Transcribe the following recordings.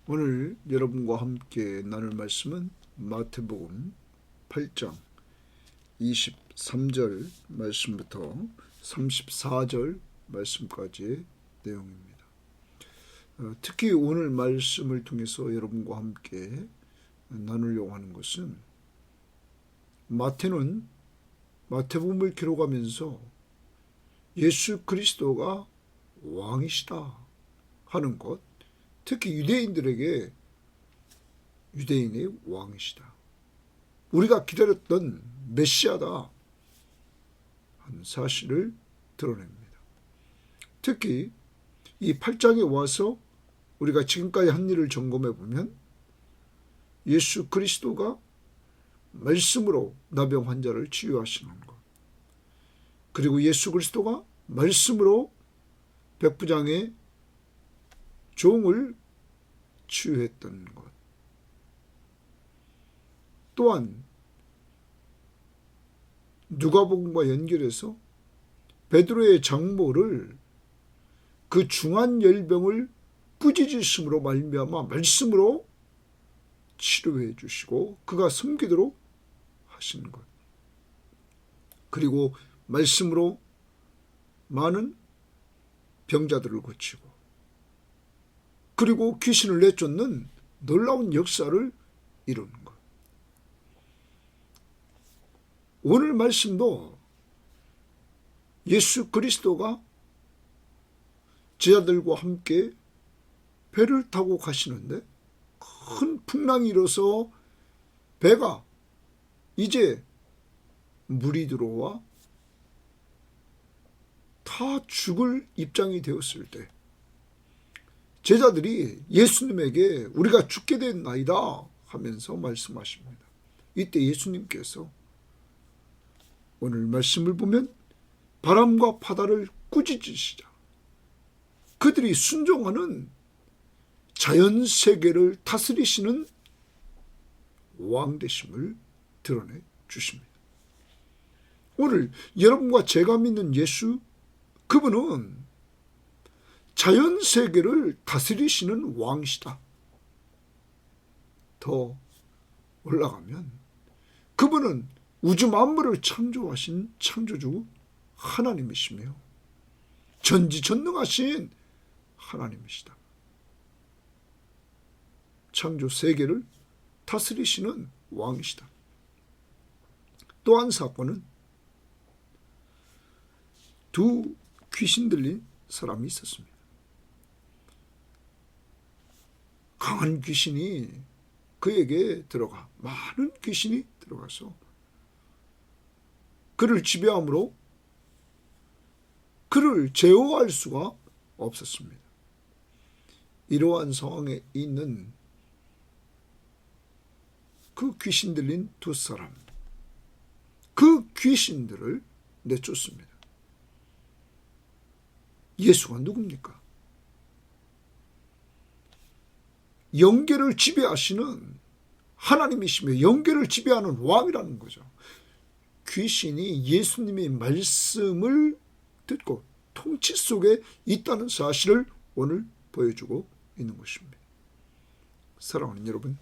오늘 여러분과 함께 나눌 말씀은 마태복음 8장 23절 말씀부터 34절 말씀까지의 내용입니다. 특히 오늘 말씀을 통해서 여러분과 함께 나누려고 하는 것은 마태는 마태복음을 기록하면서 예수 그리스도가 왕이시다 하는 것, 특히 유대인들에게 유대인의 왕이시다, 우리가 기다렸던 메시아다 하는 사실을 드러냅니다. 특히 이 8장에 와서 우리가 지금까지 한 일을 점검해 보면 예수 그리스도가 말씀으로 나병 환자를 치유하시는 것, 그리고 예수 그리스도가 말씀으로 백부장의 종을 치유했던 것, 또한 누가복음과 연결해서 베드로의 장모를 그 중한 열병을 꾸짖으심으로 말미암아 말씀으로 치료해 주시고 그가 섬기도록 하신 것, 그리고 말씀으로 많은 병자들을 고치고 그리고 귀신을 내쫓는 놀라운 역사를 이루는 것. 오늘 말씀도 예수 그리스도가 제자들과 함께 배를 타고 가시는데 큰 풍랑이 일어서 배가 이제 물이 들어와 다 죽을 입장이 되었을 때 제자들이 예수님에게 우리가 죽게 됐나이다 하면서 말씀하십니다. 이때 예수님께서 오늘 말씀을 보면 바람과 바다를 꾸짖으시자 그들이 순종하는 자연세계를 다스리시는 왕 되심을 드러내 주십니다. 오늘 여러분과 제가 믿는 예수, 그분은 자연세계를 다스리시는 왕이시다. 더 올라가면 그분은 우주 만물을 창조하신 창조주 하나님이시며 전지전능하신 하나님이시다. 창조세계를 다스리시는 왕이시다. 또 한 사건은 두 귀신 들린 사람이 있었습니다. 강한 귀신이 그에게 들어가 많은 귀신이 들어가서 그를 지배함으로 그를 제어할 수가 없었습니다. 이러한 상황에 있는 그 귀신 들린 두 사람, 그 귀신들을 내쫓습니다. 예수가 누굽니까? 영계를 지배하시는 하나님이시며 영계를 지배하는 왕이라는 거죠. 귀신이 예수님의 말씀을 듣고 통치 속에 있다는 사실을 오늘 보여주고 있는 것입니다. 사랑하는 여러분,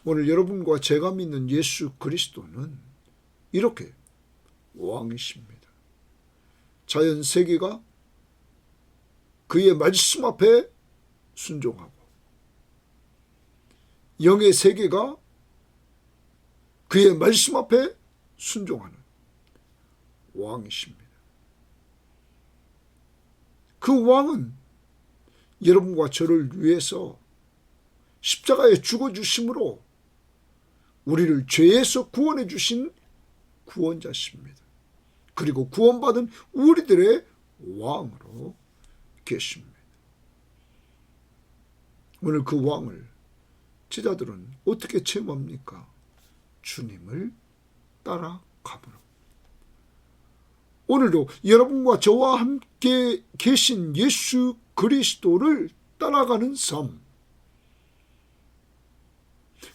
오늘 여러분과 제가 믿는 예수 그리스도는 이렇게 왕이십니다. 자연 세계가 그의 말씀 앞에 순종하고 영의 세계가 그의 말씀 앞에 순종하는 왕이십니다. 그 왕은 여러분과 저를 위해서 십자가에 죽어주심으로 우리를 죄에서 구원해 주신 구원자십니다. 그리고 구원받은 우리들의 왕으로 계십니다. 오늘 그 왕을 제자들은 어떻게 체험합니까? 주님을 따라가므로. 오늘도 여러분과 저와 함께 계신 예수 그리스도를 따라가는 삶,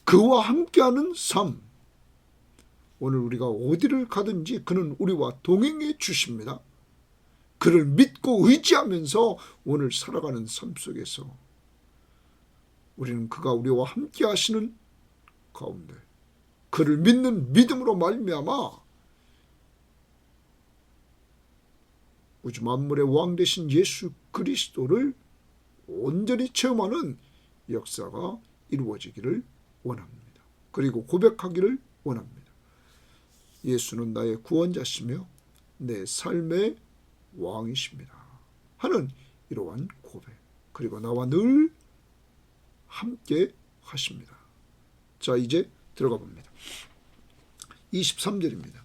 그와 함께하는 삶, 오늘 우리가 어디를 가든지 그는 우리와 동행해 주십니다. 그를 믿고 의지하면서 오늘 살아가는 삶 속에서 우리는 그가 우리와 함께 하시는 가운데 그를 믿는 믿음으로 말미암아 우주 만물의 왕 되신 예수 그리스도를 온전히 체험하는 역사가 이루어지기를 원합니다. 그리고 고백하기를 원합니다. 예수는 나의 구원자시며 내 삶의 왕이십니다 하는 이러한 고백, 그리고 나와 늘 함께 하십니다. 자, 이제 들어가 봅니다. 23절입니다.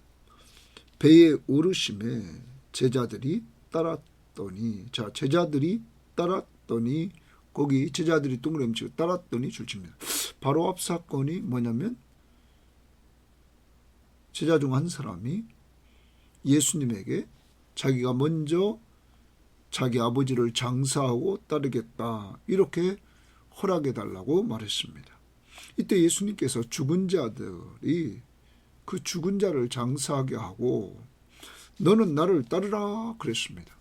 배에 오르심에 제자들이 따랐더니, 자, 제자들이 따랐더니, 거기 제자들이 동그라미 치고 따랐더니 줄칩니다. 바로 앞 사건이 뭐냐면 제자 중 한 사람이 예수님에게 자기가 먼저 자기 아버지를 장사하고 따르겠다 이렇게 허락해 달라고 말했습니다. 이때 예수님께서 죽은 자들이 그 죽은 자를 장사하게 하고 너는 나를 따르라 그랬습니다.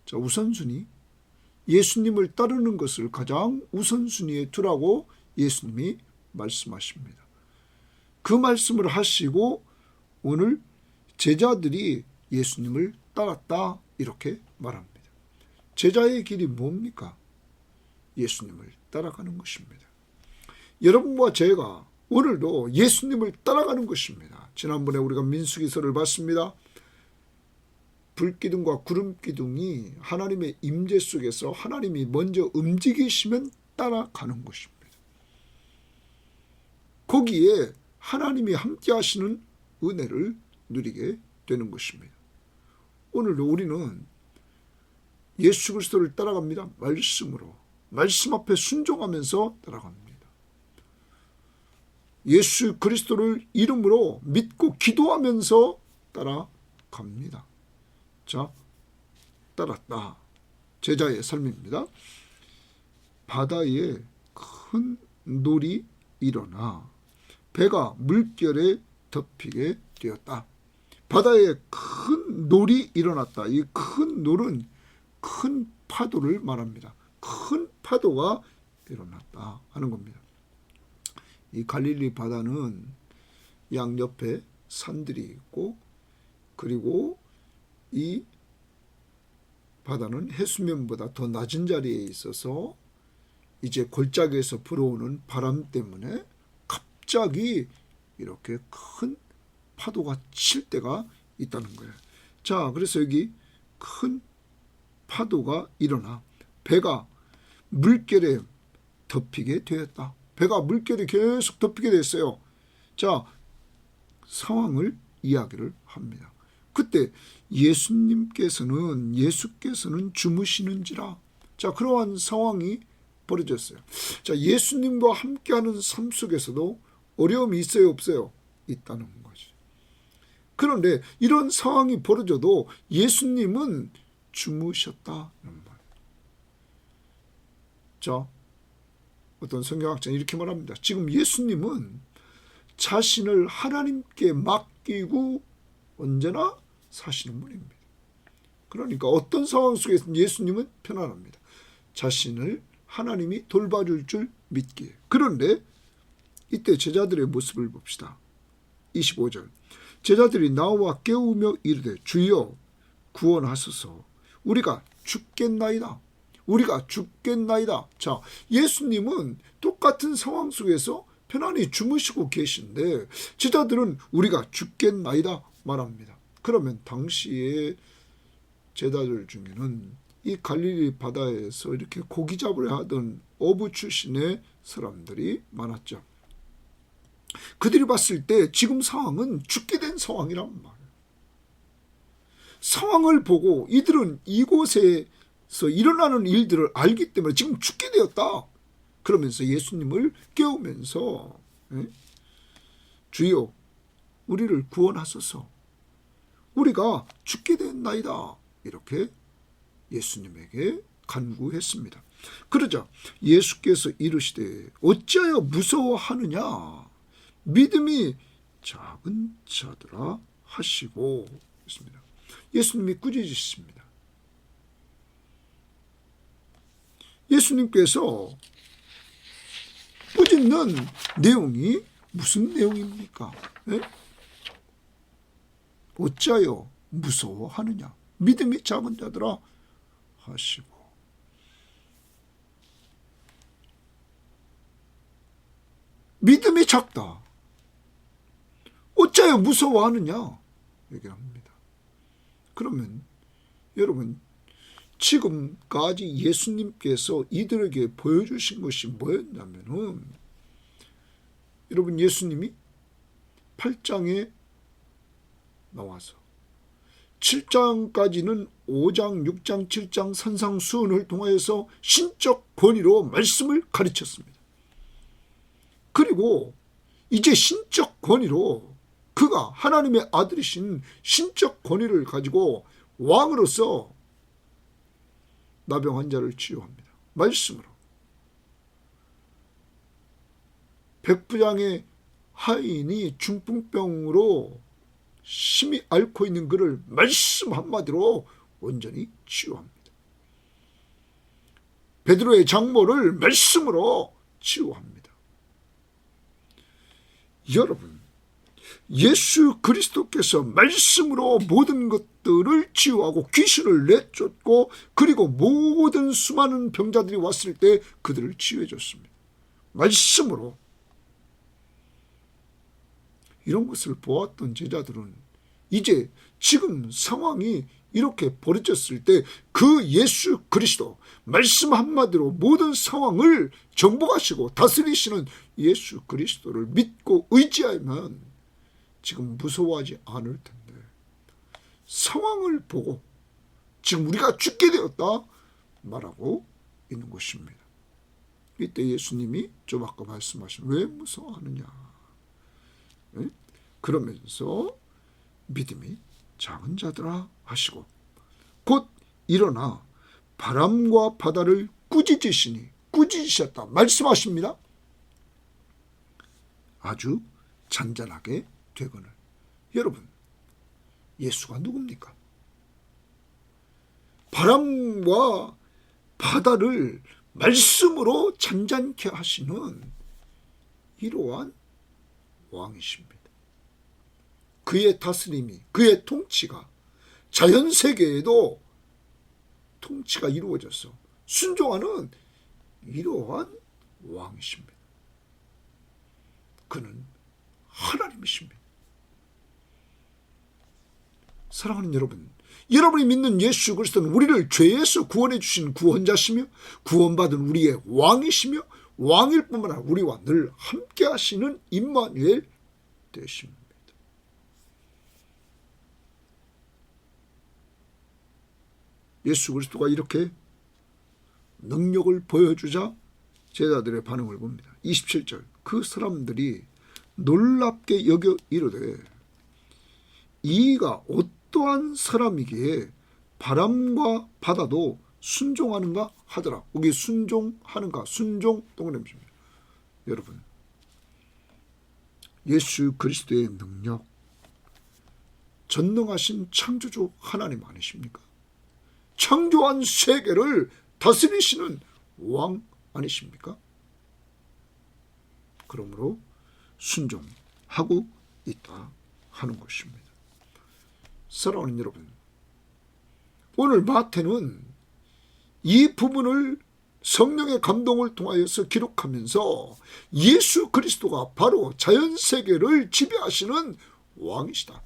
자, 우선순위, 예수님을 따르는 것을 가장 우선순위에 두라고 예수님이 말씀하십니다. 그 말씀을 하시고 오늘 제자들이 예수님을 따랐다 이렇게 말합니다. 제자의 길이 뭡니까? 예수님을 따라가는 것입니다. 여러분과 제가 오늘도 예수님을 따라가는 것입니다. 지난번에 우리가 민수기서를 봤습니다. 불기둥과 구름기둥이 하나님의 임재 속에서 하나님이 먼저 움직이시면 따라가는 것입니다. 거기에 하나님이 함께 하시는 은혜를 누리게 되는 것입니다. 오늘도 우리는 예수 그리스도를 따라갑니다. 말씀으로. 말씀 앞에 순종하면서 따라갑니다. 예수 그리스도를 이름으로 믿고 기도하면서 따라갑니다. 자, 따랐다. 제자의 삶입니다. 바다에 큰 놀이 일어나 배가 물결에 덮이게 되었다. 바다에 큰 놀이 일어났다. 이 큰 놀은 큰 파도를 말합니다. 큰 파도가 일어났다 하는 겁니다. 이 갈릴리 바다는 양옆에 산들이 있고, 그리고 이 바다는 해수면보다 더 낮은 자리에 있어서 이제 골짜기에서 불어오는 바람 때문에 갑자기 이렇게 큰 파도가 칠 때가 있다는 거예요. 자, 그래서 여기 큰 파도가 일어나 배가 물결에 덮이게 되었다. 배가 물결에 계속 덮이게 됐어요. 자, 상황을 이야기를 합니다. 그때 예수께서는 주무시는지라. 자, 그러한 상황이 벌어졌어요. 자, 예수님과 함께하는 삶 속에서도 어려움이 있어요, 없어요? 있다는 거지. 그런데 이런 상황이 벌어져도 예수님은 주무셨다는 말. 자, 어떤 성경학자는 이렇게 말합니다. 지금 예수님은 자신을 하나님께 맡기고 언제나 사시는 분입니다. 그러니까 어떤 상황 속에서 예수님은 편안합니다. 자신을 하나님이 돌봐줄 줄 믿기에. 그런데 이때 제자들의 모습을 봅시다. 25절. 제자들이 나와 깨우며 이르되 주여 구원하소서. 우리가 죽겠나이다. 우리가 죽겠나이다. 자, 예수님은 똑같은 상황 속에서 편안히 주무시고 계신데 제자들은 우리가 죽겠나이다 말합니다. 그러면 당시에 제자들 중에는 이 갈릴리 바다에서 이렇게 고기 잡으려 하던 어부 출신의 사람들이 많았죠. 그들이 봤을 때 지금 상황은 죽게 된 상황이란 말이에요. 상황을 보고 이들은 이곳에서 일어나는 일들을 알기 때문에 지금 죽게 되었다. 그러면서 예수님을 깨우면서 주여 우리를 구원하소서. 우리가 죽게 됐나이다. 이렇게 예수님에게 간구했습니다. 그러자 예수께서 이르시되 어찌하여 무서워하느냐. 믿음이 작은 자들아 하시고 있습니다. 예수님이 꾸짖으십니다. 예수님께서 꾸짖는 내용이 무슨 내용입니까? 예? 어찌하여 무서워하느냐? 믿음이 작은 자들아 하시고. 믿음이 작다. 어찌하여 무서워하느냐? 얘기를 합니다. 그러면 여러분, 지금까지 예수님께서 이들에게 보여주신 것이 뭐였냐면은, 여러분, 예수님이 8장에 나와서 7장까지는 5장, 6장, 7장 산상수훈을 통하여서 신적 권위로 말씀을 가르쳤습니다. 그리고 이제 신적 권위로 그가 하나님의 아들이신 신적 권위를 가지고 왕으로서 나병 환자를 치유합니다. 말씀으로. 백부장의 하인이 중풍병으로 심히 앓고 있는 그를 말씀 한마디로 온전히 치유합니다. 베드로의 장모를 말씀으로 치유합니다. 여러분, 예수 그리스도께서 말씀으로 모든 것들을 치유하고 귀신을 내쫓고, 그리고 모든 수많은 병자들이 왔을 때 그들을 치유해 줬습니다. 말씀으로. 이런 것을 보았던 제자들은 이제 지금 상황이 이렇게 벌어졌을 때 그 예수 그리스도, 말씀 한마디로 모든 상황을 정복하시고 다스리시는 예수 그리스도를 믿고 의지하면 지금 무서워하지 않을 텐데, 상황을 보고 지금 우리가 죽게 되었다 말하고 있는 것입니다. 이때 예수님이 좀 아까 말씀하신 왜 무서워하느냐, 그러면서 믿음이 작은 자들아 하시고, 곧 일어나 바람과 바다를 꾸짖으셨다 말씀하십니다. 아주 잔잔하게 되거늘. 여러분, 예수가 누굽니까? 바람과 바다를 말씀으로 잔잔케 하시는 이러한 왕이십니다. 그의 다스림이, 그의 통치가 자연세계에도 통치가 이루어져서 순종하는 이러한 왕이십니다. 그는 하나님이십니다. 사랑하는 여러분, 여러분이 믿는 예수 그리스도는 우리를 죄에서 구원해 주신 구원자시며 구원받은 우리의 왕이시며 왕일 뿐만 아니라 우리와 늘 함께 하시는 임마누엘 되십니다. 예수 그리스도가 이렇게 능력을 보여주자 제자들의 반응을 봅니다. 27절, 그 사람들이 놀랍게 여겨 이르되 이가 어떠한 사람이기에 바람과 바다도 순종하는가 하더라. 여기 순종하는가, 순종 동그라미입니다. 여러분, 예수 그리스도의 능력, 전능하신 창조주 하나님 아니십니까? 창조한 세계를 다스리시는 왕 아니십니까? 그러므로 순종하고 있다 하는 것입니다. 사랑하는 여러분, 오늘 마태는 이 부분을 성령의 감동을 통하여서 기록하면서 예수 그리스도가 바로 자연세계를 지배하시는 왕이시다.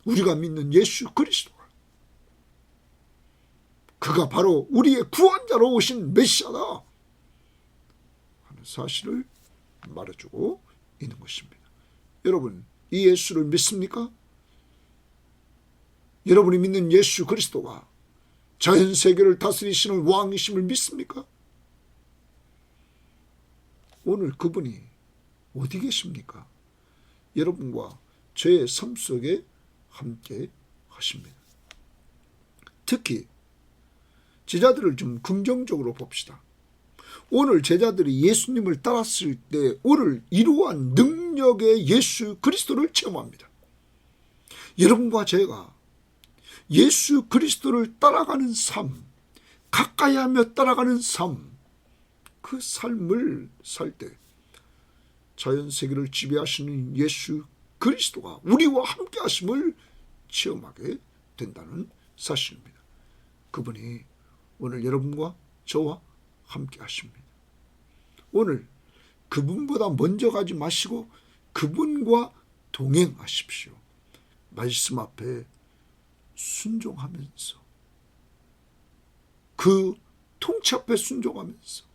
우리가 믿는 예수 그리스도가 그가 바로 우리의 구원자로 오신 메시아다 하는 사실을 말해주고 있는 것입니다. 여러분, 이 예수를 믿습니까? 여러분이 믿는 예수 그리스도가 자연세계를 다스리시는 왕이심을 믿습니까? 오늘 그분이 어디 계십니까? 여러분과 저의 삶 속에 함께 하십니다. 특히 제자들을 좀 긍정적으로 봅시다. 오늘 제자들이 예수님을 따랐을 때 오늘 이러한 능력의 예수 그리스도를 체험합니다. 여러분과 제가 예수 그리스도를 따라가는 삶, 가까이 하며 따라가는 삶, 그 삶을 살 때 자연 세계를 지배하시는 예수 그리스도가 우리와 함께 하심을 체험하게 된다는 사실입니다. 그분이 오늘 여러분과 저와 함께 하십니다. 오늘 그분보다 먼저 가지 마시고 그분과 동행하십시오. 말씀 앞에 순종하면서, 그 통치 앞에 순종하면서,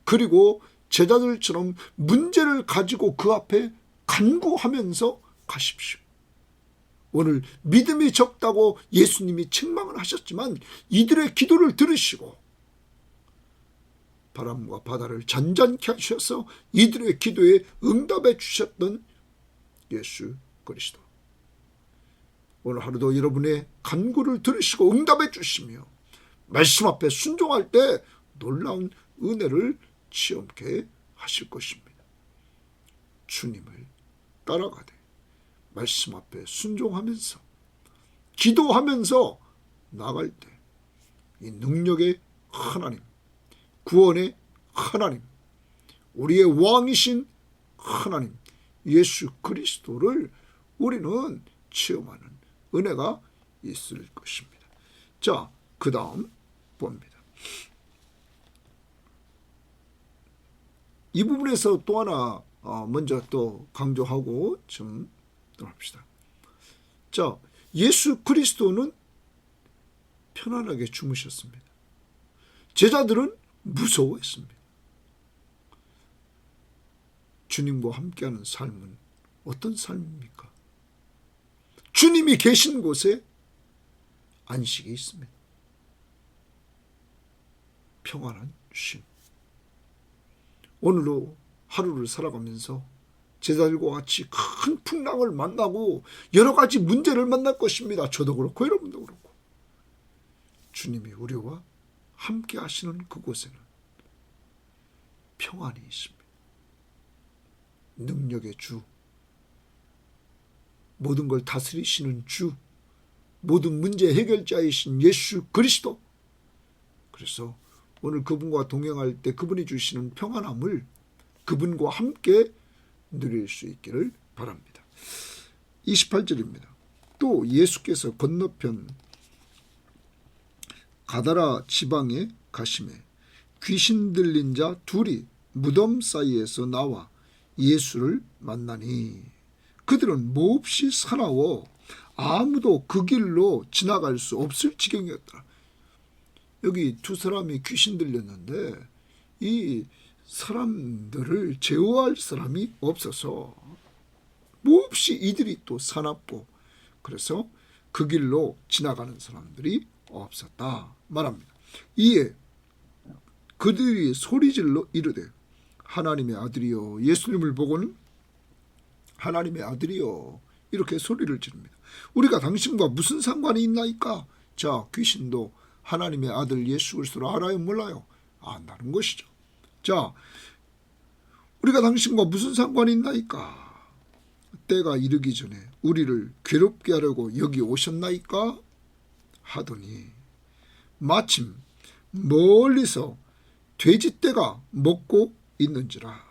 그리고 제자들처럼 문제를 가지고 그 앞에 간구하면서 가십시오. 오늘 믿음이 적다고 예수님이 책망을 하셨지만 이들의 기도를 들으시고 바람과 바다를 잔잔케 하셔서 이들의 기도에 응답해 주셨던 예수 그리스도, 오늘 하루도 여러분의 간구를 들으시고 응답해 주시며 말씀 앞에 순종할 때 놀라운 은혜를 체험케 하실 것입니다. 주님을 따라가되 말씀 앞에 순종하면서 기도하면서 나갈 때 이 능력의 하나님, 구원의 하나님, 우리의 왕이신 하나님 예수 그리스도를 우리는 체험하는 은혜가 있을 것입니다. 자, 그 다음 봅니다. 이 부분에서 또 하나 먼저 또 강조하고 좀 합시다. 자, 예수 그리스도는 편안하게 주무셨습니다. 제자들은 무서워했습니다. 주님과 함께하는 삶은 어떤 삶입니까? 주님이 계신 곳에 안식이 있습니다. 평안한 쉼. 오늘도 하루를 살아가면서 제자들과 같이 큰 풍랑을 만나고 여러 가지 문제를 만날 것입니다. 저도 그렇고 여러분도 그렇고. 주님이 우리와 함께 하시는 그곳에는 평안이 있습니다. 능력의 주, 모든 걸 다스리시는 주, 모든 문제 해결자이신 예수 그리스도. 그래서 오늘 그분과 동행할 때 그분이 주시는 평안함을 그분과 함께 누릴 수 있기를 바랍니다. 28절입니다. 또 예수께서 건너편 가다라 지방에 가시매 귀신 들린 자 둘이 무덤 사이에서 나와 예수를 만나니 그들은 몹시 사나워 아무도 그 길로 지나갈 수 없을 지경이었더라. 여기 두 사람이 귀신 들렸는데 이 사람들을 제어할 사람이 없어서 몹시 이들이 또 사납고 그래서 그 길로 지나가는 사람들이 없었다 말합니다. 이에 그들이 소리질러 이르되 하나님의 아들이여, 예수님을 보고는 하나님의 아들이여 이렇게 소리를 지릅니다. 우리가 당신과 무슨 상관이 있나이까? 자, 귀신도 하나님의 아들 예수 그리스도를 알아요, 몰라요? 안다는 것이죠. 자, 우리가 당신과 무슨 상관이 있나이까? 때가 이르기 전에 우리를 괴롭게 하려고 여기 오셨나이까? 하더니 마침 멀리서 돼지떼가 먹고 있는지라.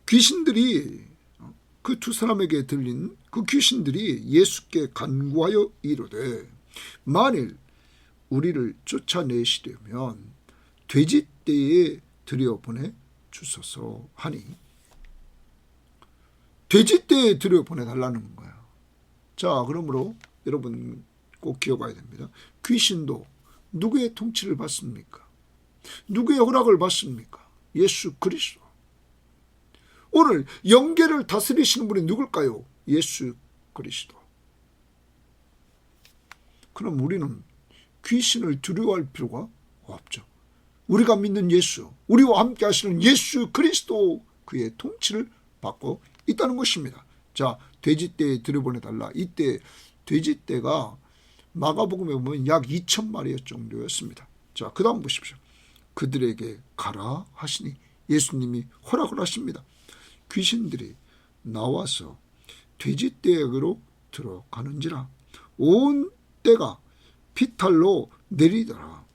귀신들이, 그 두 사람에게 들린 그 귀신들이 예수께 간구하여 이르되 만일 우리를 쫓아내시려면 돼지떼에 들여보내 주소서 하니, 돼지떼에 들여보내달라는 거야. 자, 그러므로 여러분 꼭 기억해야 됩니다. 귀신도 누구의 통치를 받습니까? 누구의 허락을 받습니까? 예수 그리스도. 오늘 영계를 다스리시는 분이 누굴까요? 예수 그리스도. 그럼 우리는 귀신을 두려워할 필요가 없죠. 우리가 믿는 예수, 우리와 함께 하시는 예수 그리스도, 그의 통치를 받고 있다는 것입니다. 자, 돼지떼에 들여보내달라. 이때 돼지떼가 마가복음에 보면 약 2,000마리 정도였습니다. 자, 그 다음 보십시오. 그들에게 가라 하시니 예수님이 허락을 하십니다. 귀신들이 나와서 돼지떼에게로 들어가는지라 온 떼가 피탈로 내리더라.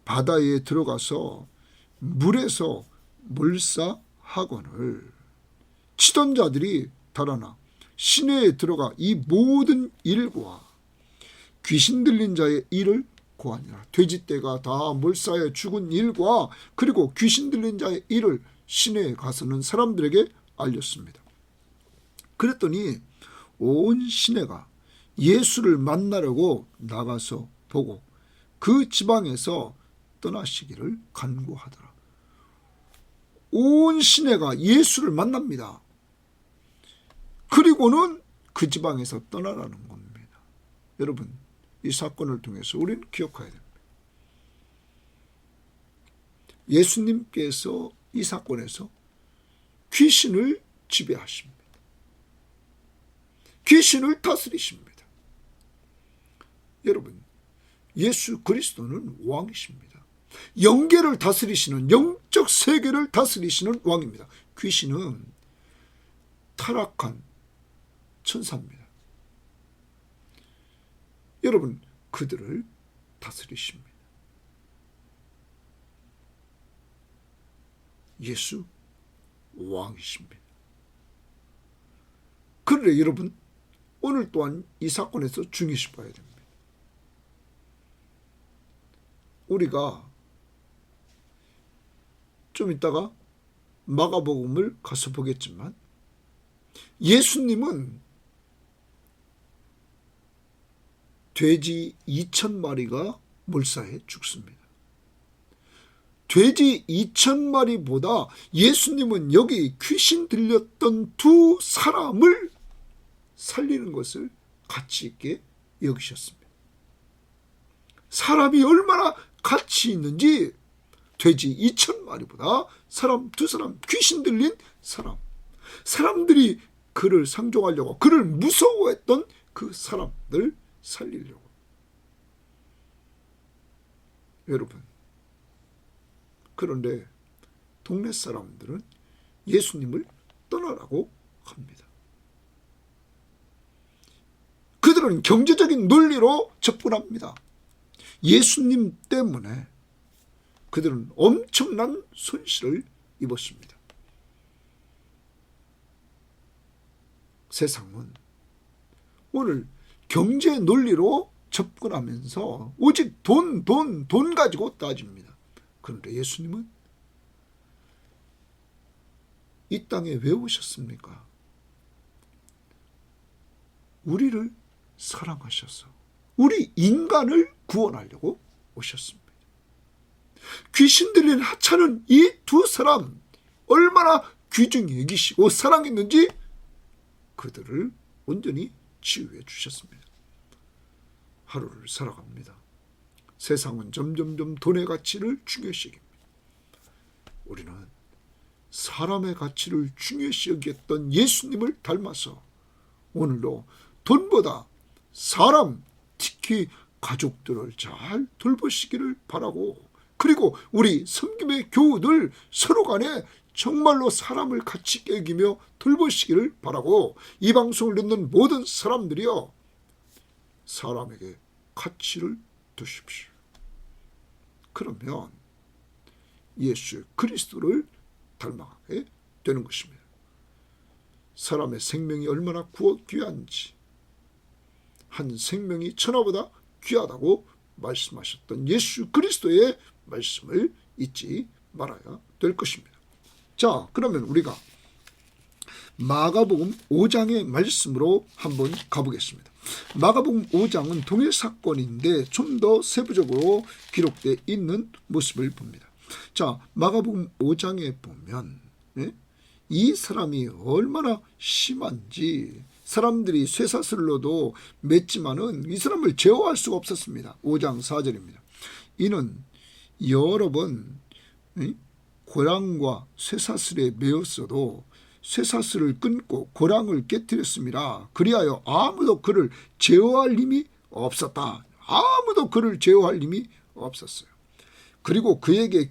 바다에 들어가서 물에서 몰사하거늘 치던 자들이 달아나 시내에 들어가 이 모든 일과 귀신 들린 자의 일을 고하니라. 돼지떼가 다 몰사해 죽은 일과 그리고 귀신 들린 자의 일을 시내에 가서는 사람들에게 알렸습니다. 그랬더니 온 시내가 예수를 만나려고 나가서 보고 그 지방에서 떠나시기를 간구하더라. 온 시내가 예수를 만납니다. 그리고는 그 지방에서 떠나라는 겁니다. 여러분, 이 사건을 통해서 우리는 기억해야 됩니다. 예수님께서 이 사건에서 귀신을 지배하십니다. 귀신을 다스리십니다. 여러분, 예수 그리스도는 왕이십니다. 영계를 다스리시는, 영적 세계를 다스리시는 왕입니다. 귀신은 타락한 천사입니다. 여러분, 그들을 다스리십니다. 예수 왕이십니다. 그런데 여러분, 오늘 또한 이 사건에서 중요시 봐야 됩니다. 우리가 좀 이따가 마가복음을 가서 보겠지만 예수님은 돼지 2,000마리가 몰사해 죽습니다. 돼지 2,000마리보다 예수님은 여기 귀신 들렸던 두 사람을 살리는 것을 가치 있게 여기셨습니다. 사람이 얼마나 가치 있는지 돼지 2,000마리보다 사람 두 사람, 귀신 들린 사람들이 그를 상종하려고, 그를 무서워했던 그 사람들 살리려고. 여러분, 그런데 동네 사람들은 예수님을 떠나라고 합니다. 그들은 경제적인 논리로 접근합니다. 예수님 때문에 그들은 엄청난 손실을 입었습니다. 세상은 오늘 경제 논리로 접근하면서 오직 돈 가지고 따집니다. 그런데 예수님은 이 땅에 왜 오셨습니까? 우리를 사랑하셔서 우리 인간을 구원하려고 오셨습니다. 귀신 들린 하찮은 이 두 사람 얼마나 귀중히 여기시고 사랑했는지 그들을 온전히 치유해 주셨습니다. 하루를 살아갑니다. 세상은 점점점 돈의 가치를 중요시 여깁니다. 우리는 사람의 가치를 중요시 여겼던 예수님을 닮아서 오늘도 돈보다 사람, 특히 가족들을 잘 돌보시기를 바라고, 그리고 우리 섬김의 교우들 서로 간에 정말로 사람을 가치 있게 여기며 돌보시기를 바라고, 이 방송을 듣는 모든 사람들이여 사람에게 가치를 두십시오. 그러면 예수 그리스도를 닮아가게 되는 것입니다. 사람의 생명이 얼마나 귀한지, 한 생명이 천하보다 귀하다고 말씀하셨던 예수 그리스도의 말씀을 잊지 말아야 될 것입니다. 자, 그러면 우리가 마가복음 5장의 말씀으로 한번 가보겠습니다. 마가복음 5장은 동일 사건인데 좀 더 세부적으로 기록되어 있는 모습을 봅니다. 자, 마가복음 5장에 보면 이 사람이 얼마나 심한지, 사람들이 쇠사슬로도 맸지만은 이 사람을 제어할 수가 없었습니다. 5장 4절입니다. 이는 여러 번 고랑과 쇠사슬에 매었어도 쇠사슬을 끊고 고랑을 깨뜨렸습니다. 그리하여 아무도 그를 제어할 힘이 없었다. 아무도 그를 제어할 힘이 없었어요. 그리고 그에게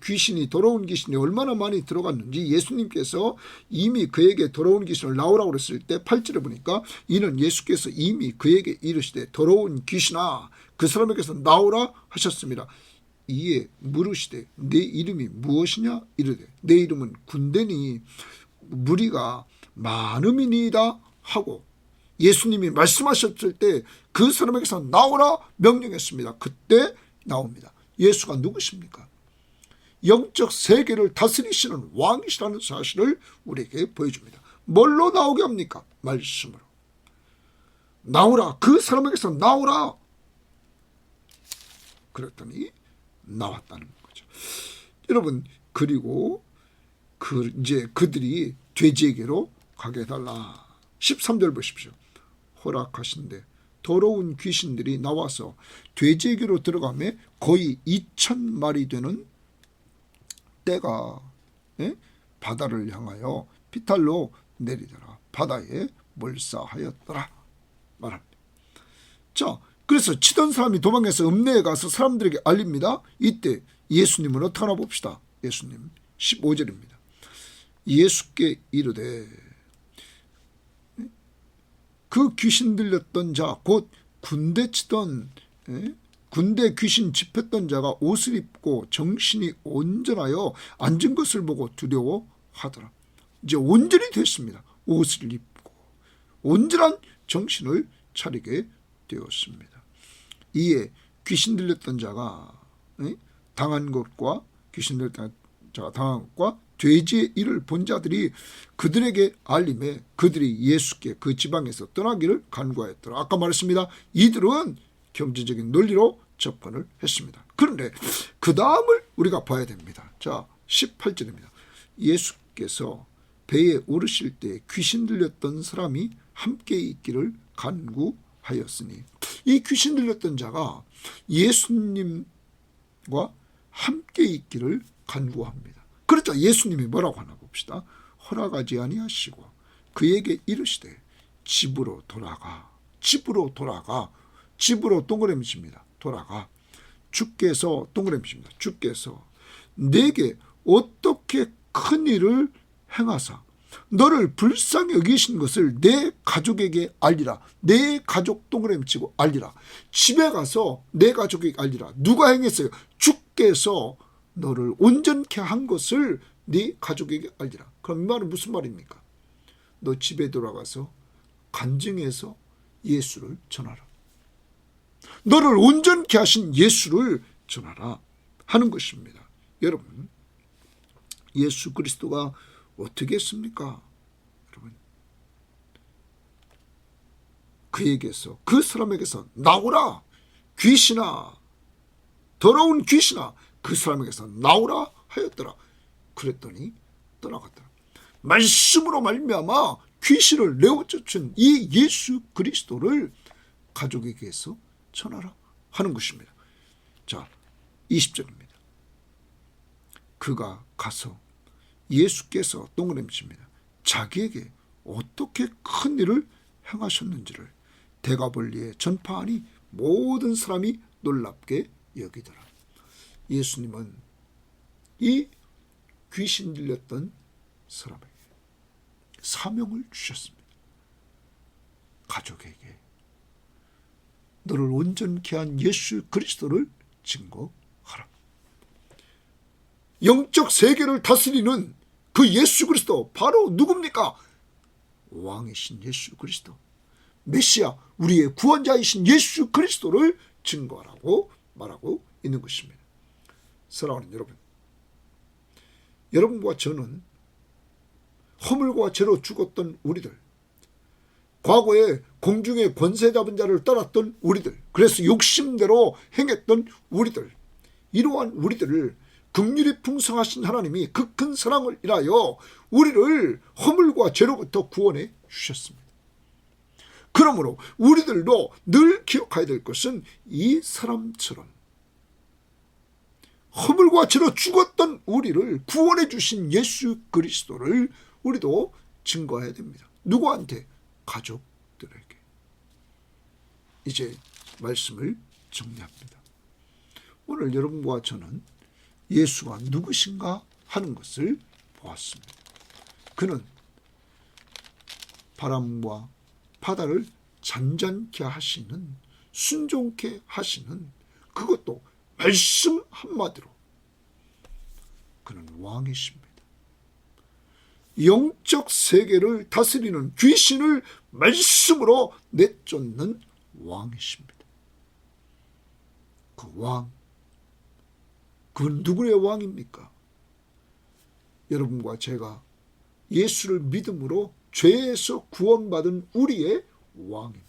더러운 귀신이 얼마나 많이 들어갔는지 예수님께서 이미 그에게 더러운 귀신을 나오라고 그랬을 때 8절에 보니까 이는 예수께서 이미 그에게 이르시되 더러운 귀신아 그 사람에게서 나오라 하셨습니다. 이에 물으시되 내 이름이 무엇이냐 이르되 내 이름은 군대니 무리가 많음이니이다 하고 예수님이 말씀하셨을 때 그 사람에게서 나오라 명령했습니다. 그때 나옵니다. 예수가 누구십니까? 영적 세계를 다스리시는 왕이시라는 사실을 우리에게 보여줍니다. 뭘로 나오게 합니까? 말씀으로. 나오라. 그 사람에게서 나오라. 그랬더니 나왔다는 거죠. 여러분, 그리고 이제 그들이 돼지에게로 가게 해달라. 13절 보십시오. 허락하신데 더러운 귀신들이 나와서 돼지에게로 들어가며 거의 2,000마리 되는 떼가 바다를 향하여 비탈로 내리더라. 바다에 몰사하였더라 말합니다. 자, 그래서 치던 사람이 도망해서 읍내에 가서 사람들에게 알립니다. 이때 예수님은 어떻게 하나 봅시다. 예수님 15절입니다. 예수께 이르되 그 귀신 들렸던 자 곧 군대 치던 군대 귀신 집혔던 자가 옷을 입고 정신이 온전하여 앉은 것을 보고 두려워하더라. 이제 온전히 됐습니다. 옷을 입고 온전한 정신을 차리게 되었습니다. 이에 귀신 들렸던 자가 당한 것과 귀신 들렸던 자가 당한 것과 돼지의 일을 본 자들이 그들에게 알림해 그들이 예수께 그 지방에서 떠나기를 간구하였더라. 아까 말했습니다. 이들은 경제적인 논리로 접근을 했습니다. 그런데 그 다음을 우리가 봐야 됩니다. 자, 18절입니다. 예수께서 배에 오르실 때 귀신 들렸던 사람이 함께 있기를 간구하였으니 이 귀신 들렸던 자가 예수님과 함께 있기를 간구합니다. 그렇죠. 예수님이 뭐라고 하나 봅시다. 허락하지 아니하시고 그에게 이르시되 집으로 돌아가. 집으로 돌아가. 집으로 동그라미칩니다. 돌아가. 주께서 동그라미칩니다. 주께서 내게 어떻게 큰 일을 행하사 너를 불쌍히 여기신 것을 내 가족에게 알리라. 내 가족 동그라미치고 알리라. 집에 가서 내 가족에게 알리라. 누가 행했어요? 주께서 너를 온전케 한 것을 네 가족에게 알리라. 그럼 이 말은 무슨 말입니까? 너 집에 돌아가서 간증해서 예수를 전하라. 너를 온전케 하신 예수를 전하라 하는 것입니다. 여러분, 예수 그리스도가 어떻게 했습니까? 여러분, 그에게서 그 사람에게서 나오라. 귀신아, 더러운 귀신아, 그 사람에게서 나오라 하였더라. 그랬더니 떠나갔더라. 말씀으로 말미암아 귀신을 내어쫓은 이 예수 그리스도를 가족에게서 전하라 하는 것입니다. 자, 20절입니다. 그가 가서 예수께서 동그라미칩니다. 자기에게 어떻게 큰 일을 행하셨는지를 대가벌리에 전파하니 모든 사람이 놀랍게 여기더라. 예수님은 이 귀신 들렸던 사람에게 사명을 주셨습니다. 가족에게 너를 온전케 한 예수 그리스도를 증거하라. 영적 세계를 다스리는 그 예수 그리스도 바로 누굽니까? 왕이신 예수 그리스도, 메시아, 우리의 구원자이신 예수 그리스도를 증거하라고 말하고 있는 것입니다. 사랑하는 여러분, 여러분과 저는 허물과 죄로 죽었던 우리들, 과거에 공중의 권세 잡은 자를 따랐던 우리들, 그래서 욕심대로 행했던 우리들, 이러한 우리들을 긍휼이 풍성하신 하나님이 그 큰 사랑을 인하여 우리를 허물과 죄로부터 구원해 주셨습니다. 그러므로 우리들도 늘 기억해야 될 것은 이 사람처럼 허물과 죄로 죽었던 우리를 구원해 주신 예수 그리스도를 우리도 증거해야 됩니다. 누구한테? 가족들에게. 이제 말씀을 정리합니다. 오늘 여러분과 저는 예수가 누구신가 하는 것을 보았습니다. 그는 바람과 바다를 잔잔케 하시는, 순종케 하시는, 그것도 말씀 한마디로 그는 왕이십니다. 영적 세계를 다스리는 귀신을 말씀으로 내쫓는 왕이십니다. 그 왕, 그분 누구의 왕입니까? 여러분과 제가 예수를 믿음으로 죄에서 구원받은 우리의 왕입니다.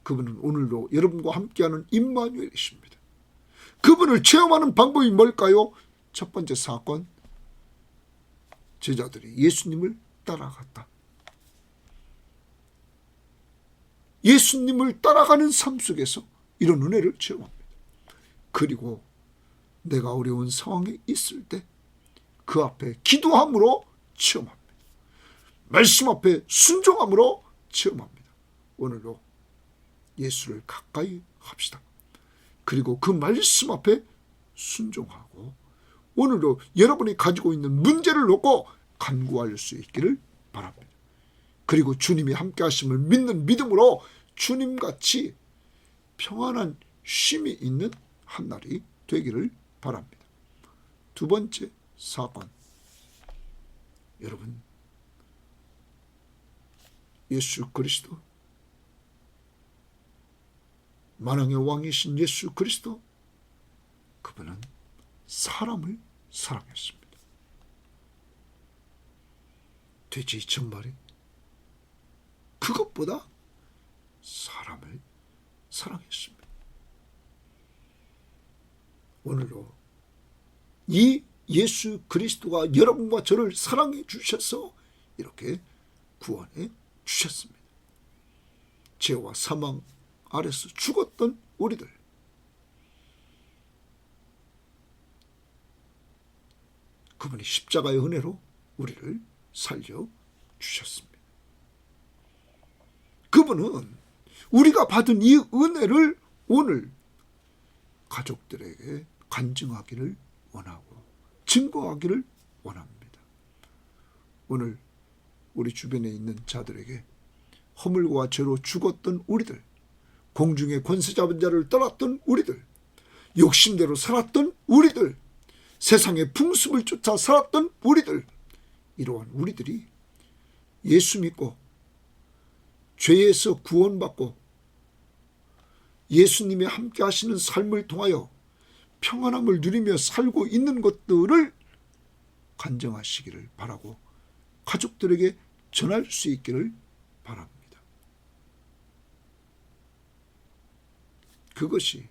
그분은 오늘도 여러분과 함께하는 임마누엘이십니다. 그분을 체험하는 방법이 뭘까요? 첫 번째 사건, 제자들이 예수님을 따라갔다. 예수님을 따라가는 삶 속에서 이런 은혜를 체험합니다. 그리고 내가 어려운 상황에 있을 때 그 앞에 기도함으로 체험합니다. 말씀 앞에 순종함으로 체험합니다. 오늘도 예수를 가까이 합시다. 그리고 그 말씀 앞에 순종하고 오늘도 여러분이 가지고 있는 문제를 놓고 간구할 수 있기를 바랍니다. 그리고 주님이 함께 하심을 믿는 믿음으로 주님같이 평안한 쉼이 있는 한 날이 되기를 바랍니다. 두 번째 사건, 여러분, 예수 그리스도, 만왕의 왕이신 예수 그리스도, 그분은 사람을 사랑했습니다. 돼지 2,000마리, 그것보다 사람을 사랑했습니다. 오늘도 이 예수 그리스도가 여러분과 저를 사랑해 주셔서 이렇게 구원해 주셨습니다. 죄와 사망 아래서 죽었던 우리들, 그분이 십자가의 은혜로 우리를 살려주셨습니다. 그분은 우리가 받은 이 은혜를 오늘 가족들에게 간증하기를 원하고 증거하기를 원합니다. 오늘 우리 주변에 있는 자들에게 허물과 죄로 죽었던 우리들, 공중의 권세 잡은 자를 떠났던 우리들, 욕심대로 살았던 우리들, 세상의 풍습을 쫓아 살았던 우리들, 이러한 우리들이 예수 믿고 죄에서 구원받고 예수님이 함께 하시는 삶을 통하여 평안함을 누리며 살고 있는 것들을 간증하시기를 바라고 가족들에게 전할 수 있기를 바랍니다. 그것이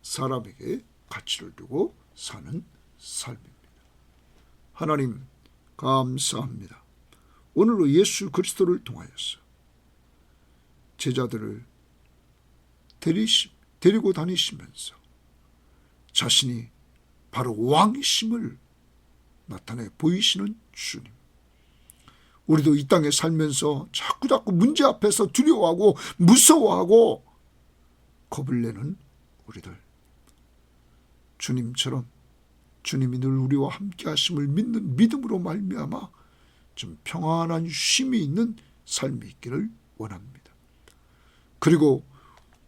사람에게 가치를 두고 사는 삶입니다. 하나님 감사합니다. 오늘로 예수 그리스도를 통하여서 제자들을 데리고 다니시면서 자신이 바로 왕이심을 나타내 보이시는 주님, 우리도 이 땅에 살면서 자꾸 문제 앞에서 두려워하고 무서워하고 겁을 내는 우리들, 주님처럼 주님이 늘 우리와 함께 하심을 믿는 믿음으로 말미암아 좀 평안한 쉼이 있는 삶이 있기를 원합니다. 그리고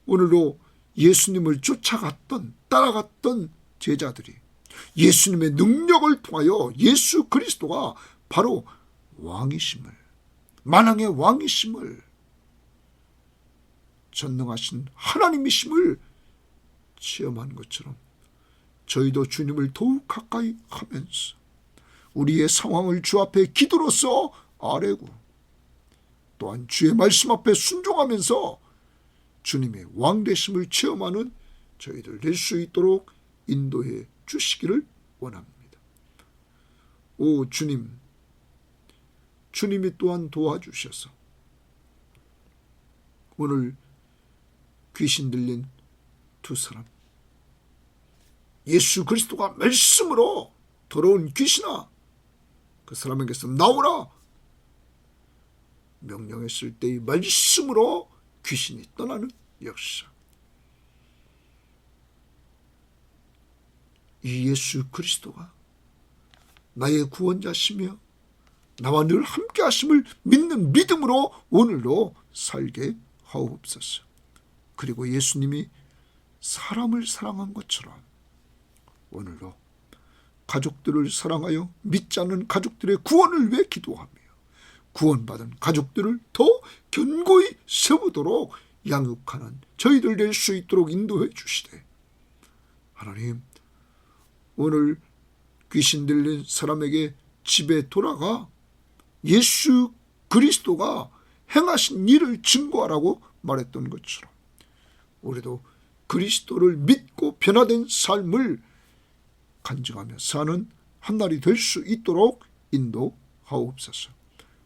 오늘도 예수님을 따라갔던 제자들이 예수님의 능력을 통하여 예수 그리스도가 바로 왕이심을, 만왕의 왕이심을, 전능하신 하나님이심을 체험한 것처럼 저희도 주님을 더욱 가까이 하면서 우리의 상황을 주 앞에 기도로서 아뢰고 또한 주의 말씀 앞에 순종하면서 주님의 왕되심을 체험하는 저희들 될 수 있도록 인도해 주시기를 원합니다. 오 주님, 주님이 또한 도와주셔서 오늘 귀신 들린 두 사람, 예수 그리스도가 말씀으로 더러운 귀신아 그 사람에게서 나오라 명령했을 때의 말씀으로 귀신이 떠나는 역사, 이 예수 그리스도가 나의 구원자시며 나와 늘 함께 하심을 믿는 믿음으로 오늘도 살게 하옵소서. 그리고 예수님이 사람을 사랑한 것처럼 오늘도 가족들을 사랑하여 믿지 않는 가족들의 구원을 위해 기도하며 구원받은 가족들을 더 견고히 세우도록 양육하는 저희들 될 수 있도록 인도해 주시되, 하나님, 오늘 귀신 들린 사람에게 집에 돌아가 예수 그리스도가 행하신 일을 증거하라고 말했던 것처럼 우리도 그리스도를 믿고 변화된 삶을 간증하며 사는 한날이 될 수 있도록 인도하옵소서.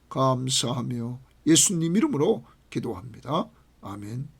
감사하며 예수님 이름으로 기도합니다. 아멘.